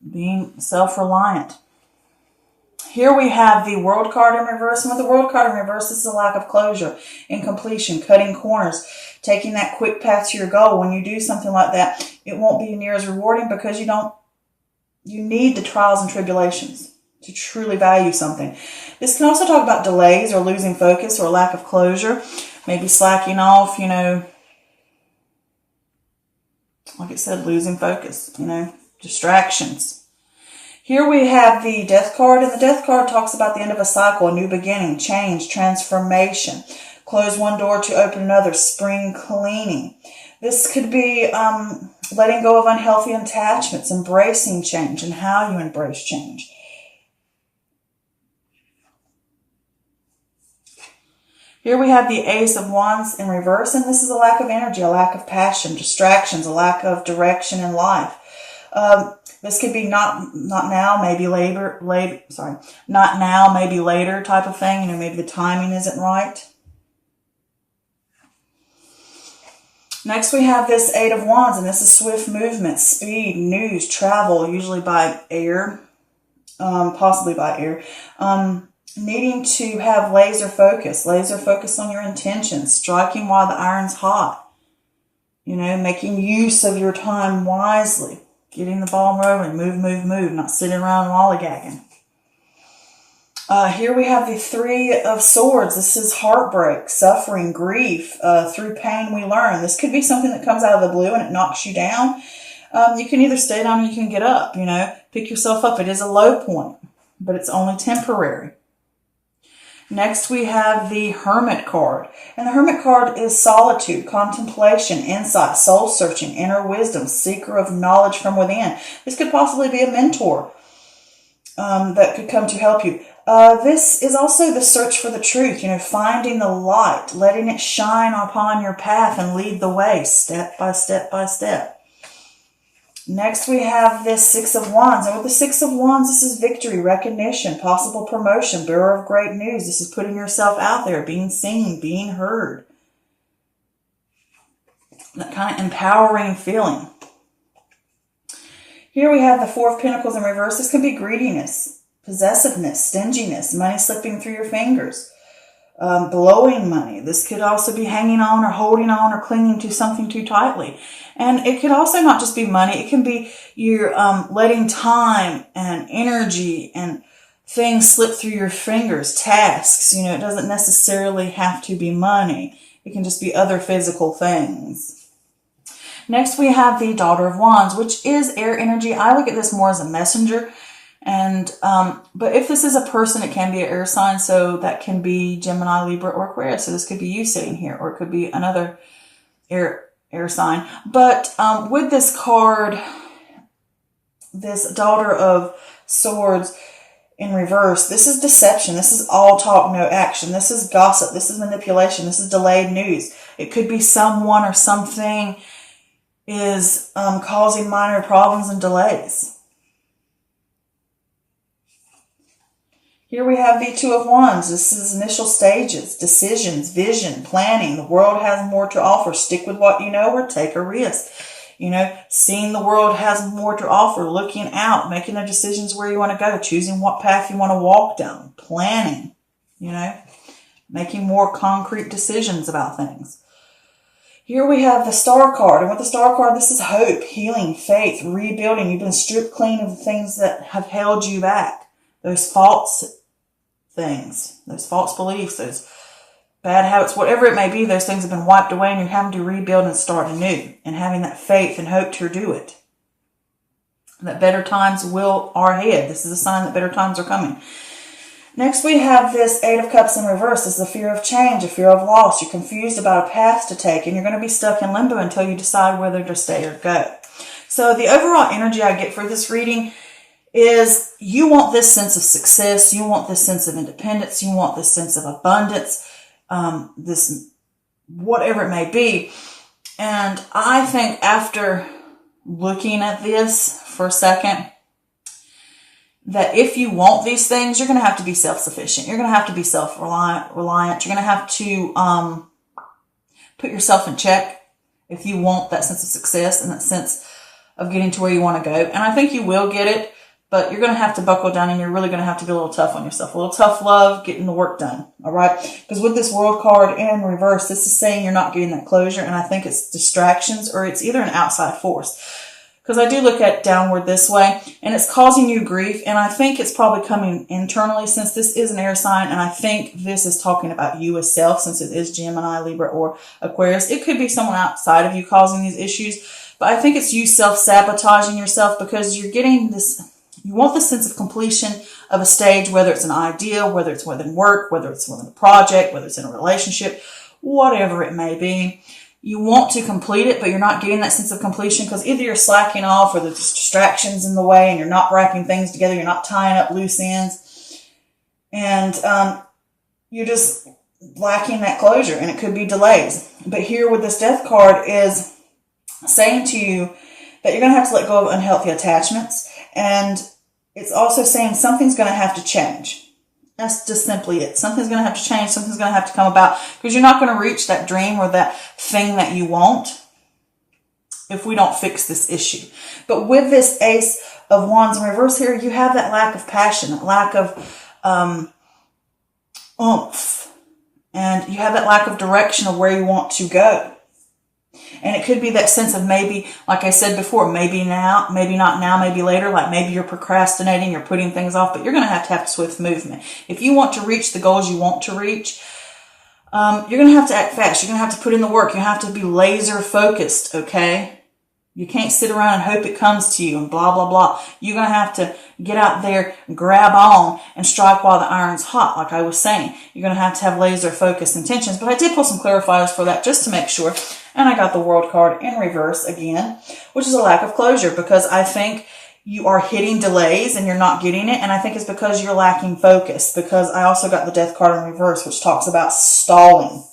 being self-reliant. Here we have the World card in reverse. And with the World card in reverse, this is a lack of closure, incompletion, cutting corners, taking that quick path to your goal. When you do something like that, it won't be near as rewarding because you need the trials and tribulations to truly value something. This can also talk about delays or losing focus or lack of closure, maybe slacking off, like it said, losing focus, distractions. Here we have the Death card, and the Death card talks about the end of a cycle, a new beginning, change, transformation. Close one door to open another, spring cleaning. This could be letting go of unhealthy attachments, embracing change, and how you embrace change. Here we have the Ace of Wands in reverse, and this is a lack of energy, a lack of passion, distractions, a lack of direction in life. This could be not now, maybe later, not now, maybe later type of thing. Maybe the timing isn't right. Next we have this Eight of Wands, and this is swift movement, speed, news, travel, usually by air, possibly by air. Needing to have laser focus on your intentions, striking while the iron's hot. Making use of your time wisely. Getting the ball rolling, move, not sitting around lollygagging. Here we have the Three of Swords. This is heartbreak, suffering, grief. Through pain we learn. This could be something that comes out of the blue and it knocks you down. You can either stay down or you can get up, pick yourself up. It is a low point, but it's only temporary. Next, we have the Hermit card. And the Hermit card is solitude, contemplation, insight, soul-searching, inner wisdom, seeker of knowledge from within. This could possibly be a mentor that could come to help you. This is also the search for the truth, finding the light, letting it shine upon your path and lead the way, step by step by step. Next, we have this Six of Wands. And with the Six of Wands, this is victory, recognition, possible promotion, bearer of great news. This is putting yourself out there, being seen, being heard. That kind of empowering feeling. Here we have the Four of Pentacles in reverse. This can be greediness, possessiveness, stinginess, money slipping through your fingers. Blowing money. This could also be hanging on or holding on or clinging to something too tightly. And it could also not just be money. It can be you're letting time and energy and things slip through your fingers, tasks. It doesn't necessarily have to be money. It can just be other physical things. Next, we have the Daughter of Wands, which is air energy. I look at this more as a messenger. And, but if this is a person, it can be an air sign. So that can be Gemini, Libra, or Aquarius. So this could be you sitting here, or it could be another air sign. But, with this card, this Daughter of Swords in reverse, this is deception. This is all talk, no action. This is gossip. This is manipulation. This is delayed news. It could be someone or something is, causing minor problems and delays. Here we have the Two of Wands. This is initial stages, decisions, vision, planning. The world has more to offer. Stick with what you know or take a risk. Seeing the world has more to offer, looking out, making the decisions where you want to go, choosing what path you want to walk down, planning, making more concrete decisions about things. Here we have the Star card. And with the Star card, this is hope, healing, faith, rebuilding. You've been stripped clean of the things that have held you back. Those false things, those false beliefs, those bad habits, whatever it may be, those things have been wiped away and you're having to rebuild and start anew and having that faith and hope to do it. That better times are ahead. This is a sign that better times are coming. Next, we have this Eight of Cups in reverse. This is the fear of change, a fear of loss. You're confused about a path to take and you're going to be stuck in limbo until you decide whether to stay or go. So the overall energy I get for this reading is you want this sense of success, you want this sense of independence, you want this sense of abundance, this whatever it may be. And I think after looking at this for a second, that if you want these things, you're going to have to be self-sufficient. You're going to have to be self-reliant. You're going to have to put yourself in check if you want that sense of success and that sense of getting to where you want to go. And I think you will get it, but you're going to have to buckle down and you're really going to have to be a little tough on yourself. A little tough love, getting the work done. All right. Because with this World card in reverse, this is saying you're not getting that closure. And I think it's distractions or it's either an outside force. Because I do look at downward this way and it's causing you grief. And I think it's probably coming internally since this is an air sign. And I think this is talking about you as self since it is Gemini, Libra, or Aquarius. It could be someone outside of you causing these issues. But I think it's you self-sabotaging yourself because you're getting this, you want the sense of completion of a stage, whether it's an idea, whether it's within work, whether it's within a project, whether it's in a relationship, whatever it may be. You want to complete it, but you're not getting that sense of completion because either you're slacking off or there's distractions in the way and you're not wrapping things together. You're not tying up loose ends. And you're just lacking that closure and it could be delays. But here with this death card is saying to you that you're going to have to let go of unhealthy attachments. And it's also saying something's going to have to change. That's just simply it. Something's going to have to change. Something's going to have to come about because you're not going to reach that dream or that thing that you want if we don't fix this issue. But with this Ace of Wands in reverse here, you have that lack of passion, that lack of oomph, and you have that lack of direction of where you want to go. And it could be that sense of maybe, like I said before, maybe now, maybe not now, maybe later, like maybe you're procrastinating, you're putting things off, but you're going to have swift movement. If you want to reach the goals you want to reach, you're going to have to act fast. You're going to have to put in the work. You have to be laser focused, okay? You can't sit around and hope it comes to you and blah, blah, blah. You're going to have to get out there, grab on, and strike while the iron's hot, like I was saying. You're going to have laser focused intentions. But I did pull some clarifiers for that just to make sure. And I got the World card in reverse again, which is a lack of closure because I think you are hitting delays and you're not getting it. And I think it's because you're lacking focus because I also got the Death card in reverse, which talks about stalling.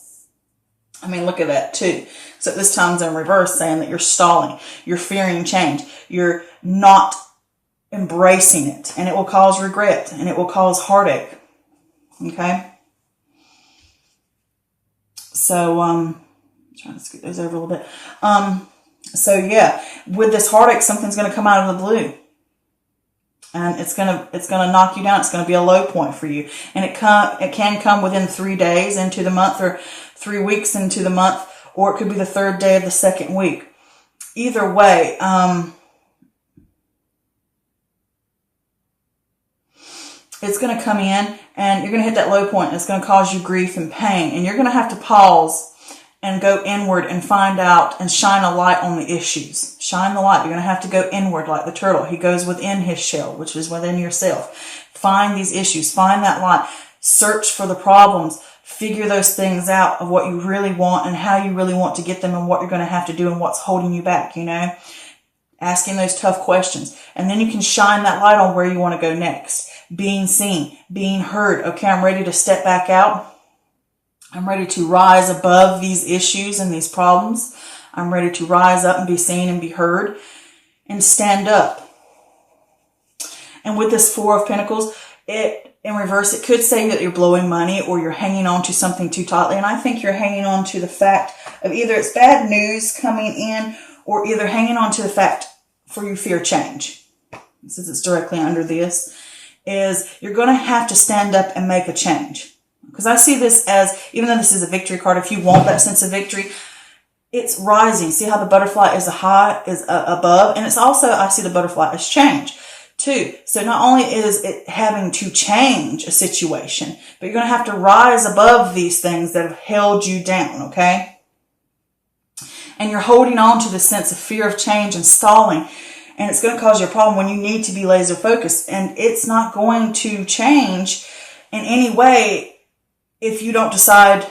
I mean, look at that too. So this time's in reverse saying that you're stalling, you're fearing change, you're not embracing it, and it will cause regret and it will cause heartache. Okay. So, trying to scoot those over a little bit. So yeah, with this heartache, something's going to come out of the blue. And it's gonna knock you down. It's gonna be a low point for you. And it can come within 3 days into the month or 3 weeks into the month, or it could be the 3rd day of the 2nd week. Either way, it's gonna come in and you're gonna hit that low point and it's gonna cause you grief and pain. And you're gonna have to pause and go inward and find out and shine a light on the issues. Shine the light. You're going to have to go inward like the turtle. He goes within his shell, which is within yourself. Find these issues. Find that light. Search for the problems. Figure those things out of what you really want and how you really want to get them and what you're going to have to do and what's holding you back, you know. Asking those tough questions. And then you can shine that light on where you want to go next. Being seen. Being heard. Okay, I'm ready to step back out. I'm ready to rise above these issues and these problems. I'm ready to rise up and be seen and be heard and stand up. And with this 4 of Pentacles, in reverse, it could say that you're blowing money or you're hanging on to something too tightly. And I think you're hanging on to the fact of either it's bad news coming in or either hanging on to the fact for you fear change. Since it's directly under this, is you're going to have to stand up and make a change. Because I see this as, even though this is a victory card, if you want that sense of victory, it's rising. See how the butterfly is above? And it's also, I see the butterfly as change too. So not only is it having to change a situation, but you're going to have to rise above these things that have held you down, okay? And you're holding on to the sense of fear of change and stalling. And it's going to cause you a problem when you need to be laser focused. And it's not going to change in any way if you don't decide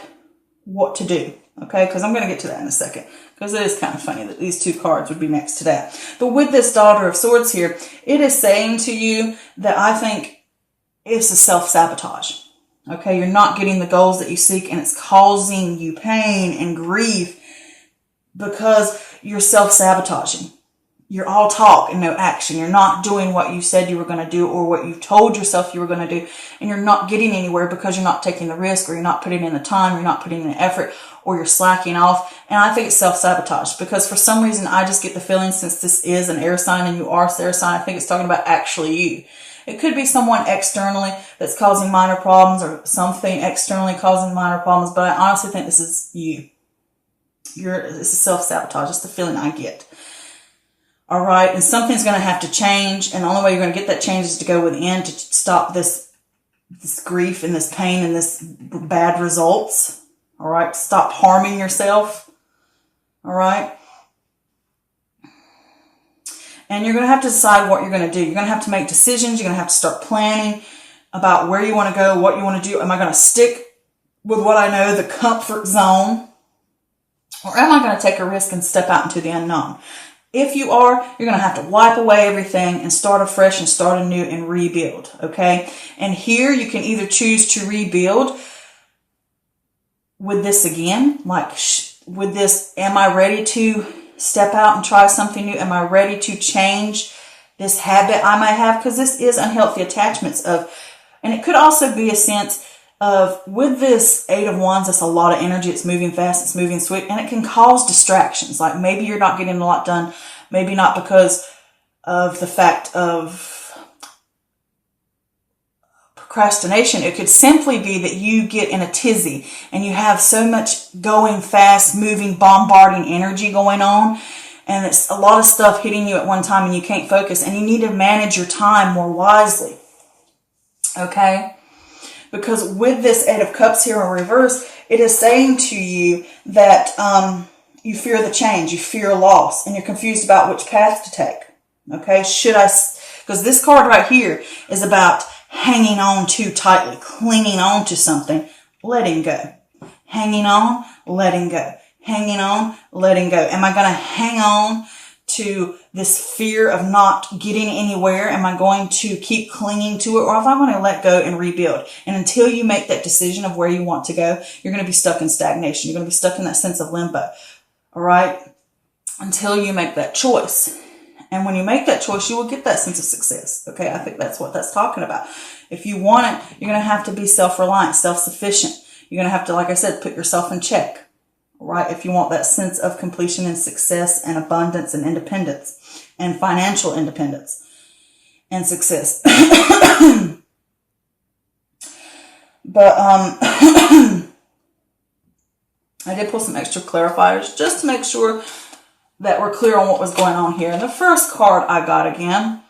what to do, okay? Because I'm going to get to that in a second. Because it is kind of funny that these 2 cards would be next to that. But with this Daughter of Swords here, it is saying to you that I think it's a self-sabotage, okay? You're not getting the goals that you seek, and it's causing you pain and grief because you're self-sabotaging. you're all talk and no action. You're not doing what you said you were going to do or what you told yourself you were going to do. And you're not getting anywhere because you're not taking the risk, or you're not putting in the time, you're not putting in the effort, or you're slacking off. And I think it's self-sabotage, because for some reason I just get the feeling, since this is an air sign and you are a air sign, I think it's talking about actually you. It could be someone externally that's causing minor problems, or something externally causing minor problems, but I honestly think this is you. This is self-sabotage. It's the feeling I get. All right. And something's going to have to change. And the only way you're going to get that change is to go within, to stop this grief and this pain and this bad results. All right. Stop harming yourself. All right. And you're going to have to decide what you're going to do. You're going to have to make decisions. You're going to have to start planning about where you want to go, what you want to do. Am I going to stick with what I know, the comfort zone? Or am I going to take a risk and step out into the unknown? If you are, you're going to have to wipe away everything and start afresh and start anew and rebuild, okay? And here you can either choose to rebuild with this again, like with this, am I ready to step out and try something new? Am I ready to change this habit I might have? Because this is unhealthy attachments and it could also be a sense of, with this 8 of Wands, it's a lot of energy. It's moving fast. It's moving swift. And it can cause distractions. Like maybe you're not getting a lot done. Maybe not because of the fact of procrastination. It could simply be that you get in a tizzy and you have so much going fast, moving, bombarding energy going on. And it's a lot of stuff hitting you at one time and you can't focus. And you need to manage your time more wisely. Okay? Because with this 8 of Cups here in reverse, it is saying to you that you fear the change, you fear loss, and you're confused about which path to take. Okay, because this card right here is about hanging on too tightly, clinging on to something, letting go. Hanging on, letting go. Hanging on, letting go. Am I going to hang on to this fear of not getting anywhere? Am I going to keep clinging to it? Or if I'm going to let go and rebuild? And until you make that decision of where you want to go, you're going to be stuck in stagnation. You're going to be stuck in that sense of limbo. All right? Until you make that choice. And when you make that choice, you will get that sense of success. Okay? I think that's what that's talking about. If you want it, you're going to have to be self-reliant, self-sufficient. You're going to have to, like I said, put yourself in check. Right? If you want that sense of completion and success and abundance and independence and financial independence and success. But, I did pull some extra clarifiers just to make sure that we're clear on what was going on here. And the first card I got again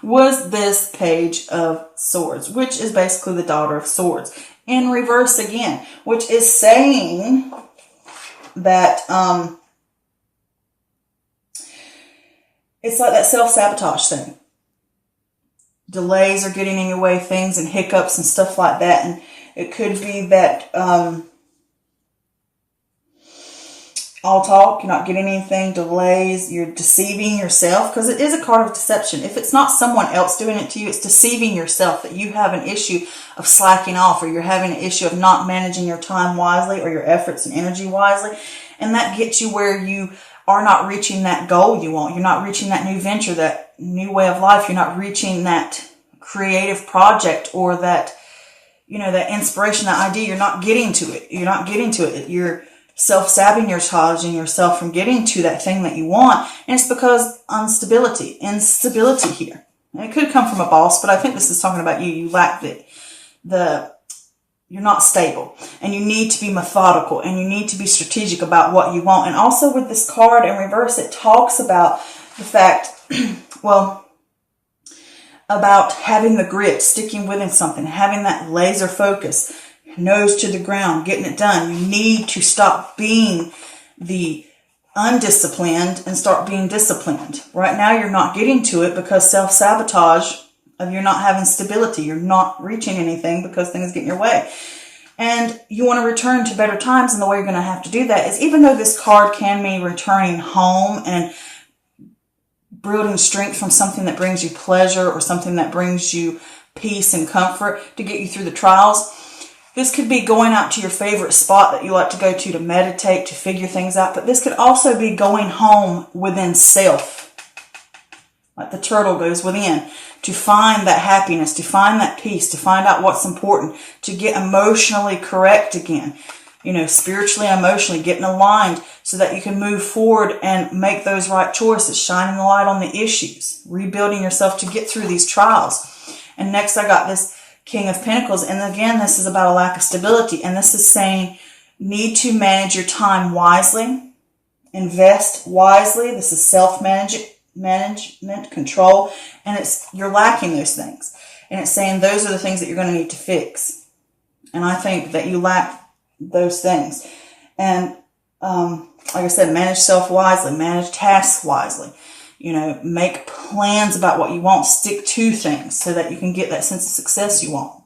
was this Page of Swords, which is basically the Daughter of Swords. In reverse again, which is saying that it's like that self-sabotage thing. Delays are getting in your way, things and hiccups and stuff like that. And it could be that all talk, you're not getting anything, delays, you're deceiving yourself, because it is a card of deception. If it's not someone else doing it to you, it's deceiving yourself, that you have an issue of slacking off, or you're having an issue of not managing your time wisely or your efforts and energy wisely. And that gets you where you are not reaching that goal you want. You're not reaching that new venture, that new way of life. You're not reaching that creative project or that, that inspiration, that idea. You're not getting to it. You're not getting to it. You're self-sabotaging yourself from getting to that thing that you want. And it's because instability here. And it could come from a boss, but I think this is talking about you. You lack you're not stable, and you need to be methodical, and you need to be strategic about what you want. And also with this card in reverse, it talks about the fact, about having the grit, sticking within something, having that laser focus, nose to the ground, getting it done. You need to stop being the undisciplined and start being disciplined. Right now, you're not getting to it because self-sabotage of you're not having stability. You're not reaching anything because things get in your way. And you want to return to better times, and the way you're going to have to do that is, even though this card can mean returning home and building strength from something that brings you pleasure or something that brings you peace and comfort to get you through the trials, This could be going out to your favorite spot that you like to go to meditate, to figure things out. But this could also be going home within self, like the turtle goes within, to find that happiness, to find that peace, to find out what's important, to get emotionally correct again. You know, spiritually and emotionally, getting aligned so that you can move forward and make those right choices, shining the light on the issues, rebuilding yourself to get through these trials. And next I got this King of Pentacles. And again, this is about a lack of stability. And this is saying, need to manage your time wisely, invest wisely. This is self-management, control. And you're lacking those things. And it's saying those are the things that you're going to need to fix. And I think that you lack those things. And like I said, manage self wisely, manage tasks wisely. You know, make plans about what you want, stick to things so that you can get that sense of success you want.